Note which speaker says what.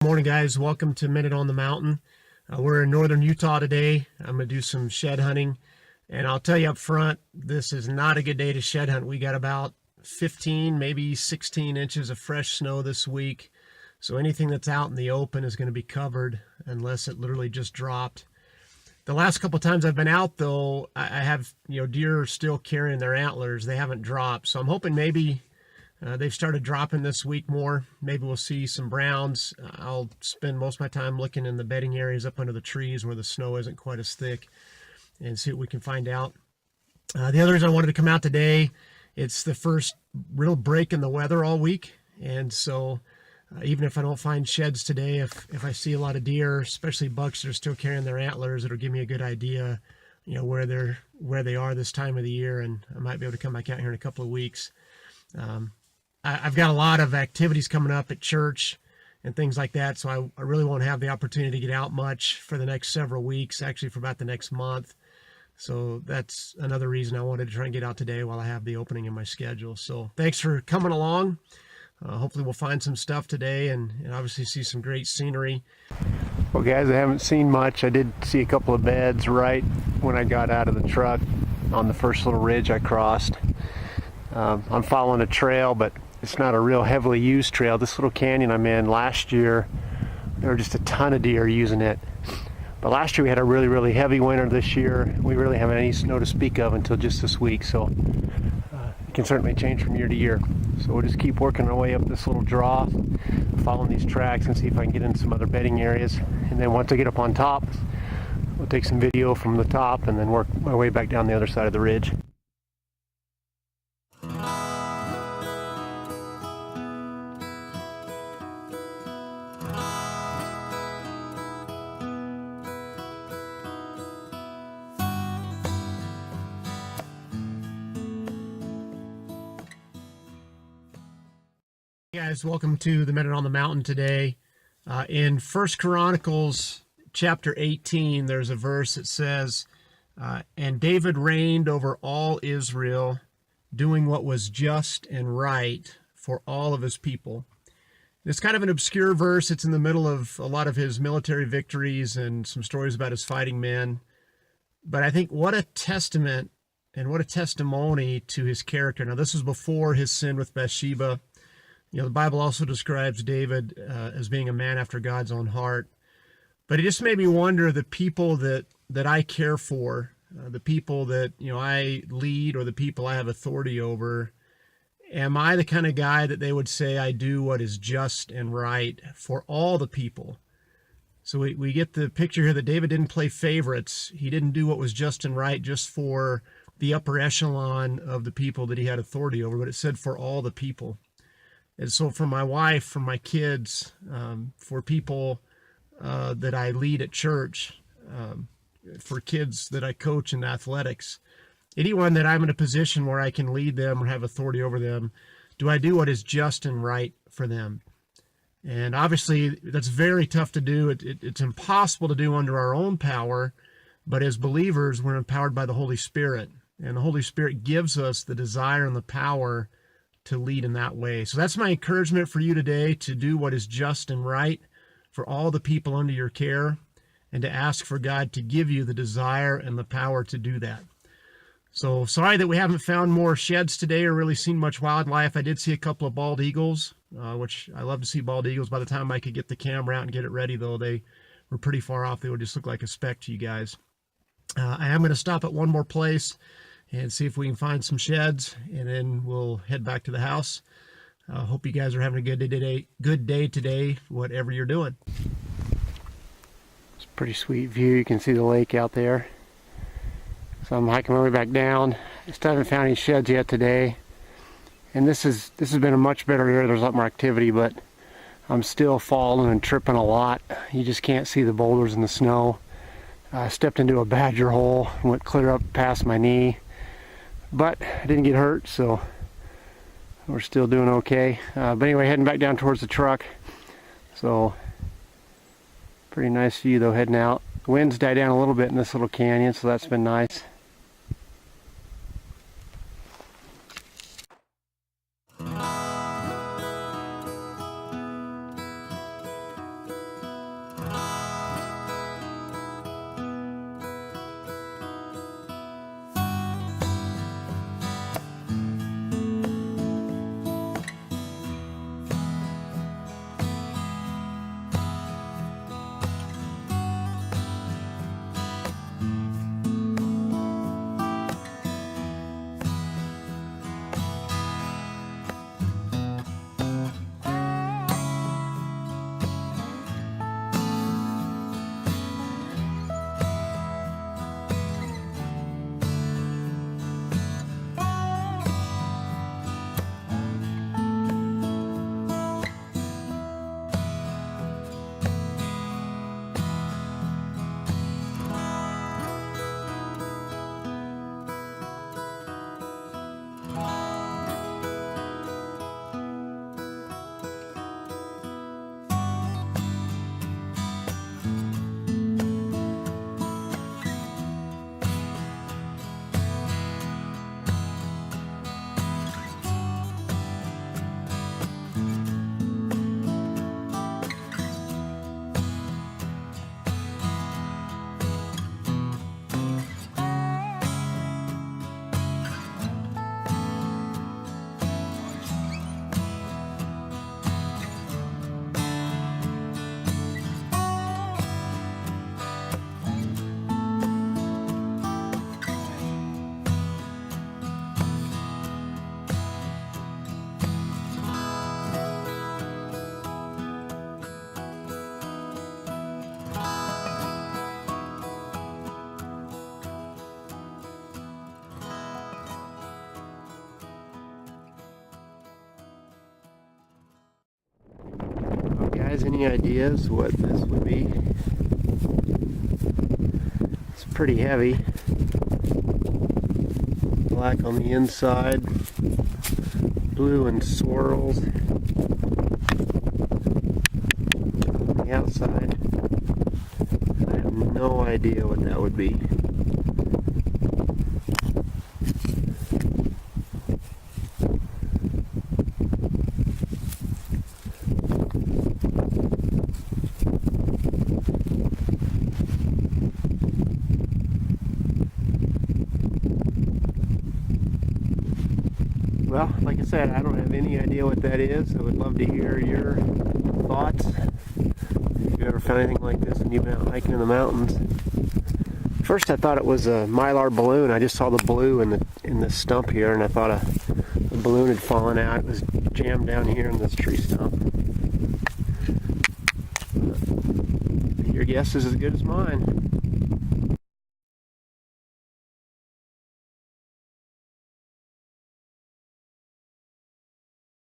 Speaker 1: Morning, guys. Welcome to Minute on the Mountain. We're in northern Utah today. I'm going to do some shed hunting. And I'll tell you up front, this is not a good day to shed hunt. We got about 15, maybe 16 inches of fresh snow this week. So anything that's out in the open is going to be covered unless it literally just dropped. The last couple times I've been out, though, I have, deer are still carrying their antlers. They haven't dropped. So I'm hoping maybe they've started dropping this week more. Maybe we'll see some browns. I'll spend most of my time looking in the bedding areas up under the trees where the snow isn't quite as thick and see what we can find out. The other reason I wanted to come out today, it's the first real break in the weather all week. And so even if I don't find sheds today, if I see a lot of deer, especially bucks that are still carrying their antlers, it'll give me a good idea, where they are this time of the year. And I might be able to come back out here in a couple of weeks. I've got a lot of activities coming up at church and things like that, so I really won't have the opportunity to get out much for the next several weeks, actually for about the next month. So that's another reason I wanted to try and get out today while I have the opening in my schedule. So thanks for coming along. Hopefully we'll find some stuff today and obviously see some great scenery. Well, guys, I haven't seen much. I did see a couple of beds right when I got out of the truck on the first little ridge I crossed. I'm following a trail, but it's not a real heavily used trail. This little canyon I'm in, last year there were just a ton of deer using it. But last year we had a really heavy winter. This year we really haven't any snow to speak of until just this week, so it can certainly change from year to year. So we'll just keep working our way up this little draw, following these tracks and see if I can get in some other bedding areas. And then once I get up on top, we'll take some video from the top and then work my way back down the other side of the ridge. Hey guys, welcome to the Minute on the Mountain today. In 1 Chronicles chapter 18, there's a verse that says, and David reigned over all Israel, doing what was just and right for all of his people. It's kind of an obscure verse. It's in the middle of a lot of his military victories and some stories about his fighting men. But I think what a testament and what a testimony to his character. Now, this was before his sin with Bathsheba. The Bible also describes David as being a man after God's own heart. But it just made me wonder, the people that I care for, the people that I lead, or the people I have authority over, am I the kind of guy that they would say I do what is just and right for all the people? So we get the picture here that David didn't play favorites. He didn't do what was just and right just for the upper echelon of the people that he had authority over, but it said for all the people. And so for my wife, for my kids, for people that I lead at church, for kids that I coach in athletics, anyone that I'm in a position where I can lead them or have authority over them, do I do what is just and right for them? And obviously that's very tough to do. It's impossible to do under our own power, but as believers, we're empowered by the Holy Spirit. And the Holy Spirit gives us the desire and the power to lead in that way. So that's my encouragement for you today, to do what is just and right for all the people under your care, and to ask for God to give you the desire and the power to do that. So sorry that we haven't found more sheds today or really seen much wildlife. I did see a couple of bald eagles, which I love to see bald eagles. By the time I could get the camera out and get it ready, though, they were pretty far off. They would just look like a speck to you guys. I am going to stop at one more place and see if we can find some sheds, and then we'll head back to the house. Hope you guys are having a good day today, whatever you're doing. It's a pretty sweet view. You can see the lake out there. So I'm hiking my way back down. I still haven't found any sheds yet today. And this has been a much better area. There's a lot more activity, but I'm still falling and tripping a lot. You just can't see the boulders in the snow. I stepped into a badger hole, went clear up past my knee. But I didn't get hurt, so we're still doing okay. But anyway, heading back down towards the truck. So, pretty nice view though heading out. The wind's died down a little bit in this little canyon, so that's been nice. guys any ideas what this would be? It's pretty heavy. Black on the inside, blue and swirls on the outside. I have no idea what that would be. Well, like I said, I don't have any idea what that is. I would love to hear your thoughts. If you've ever found anything like this when you've been out hiking in the mountains. First I thought it was a Mylar balloon. I just saw the blue in the stump here, and I thought the balloon had fallen out. It was jammed down here in this tree stump. Your guess is as good as mine.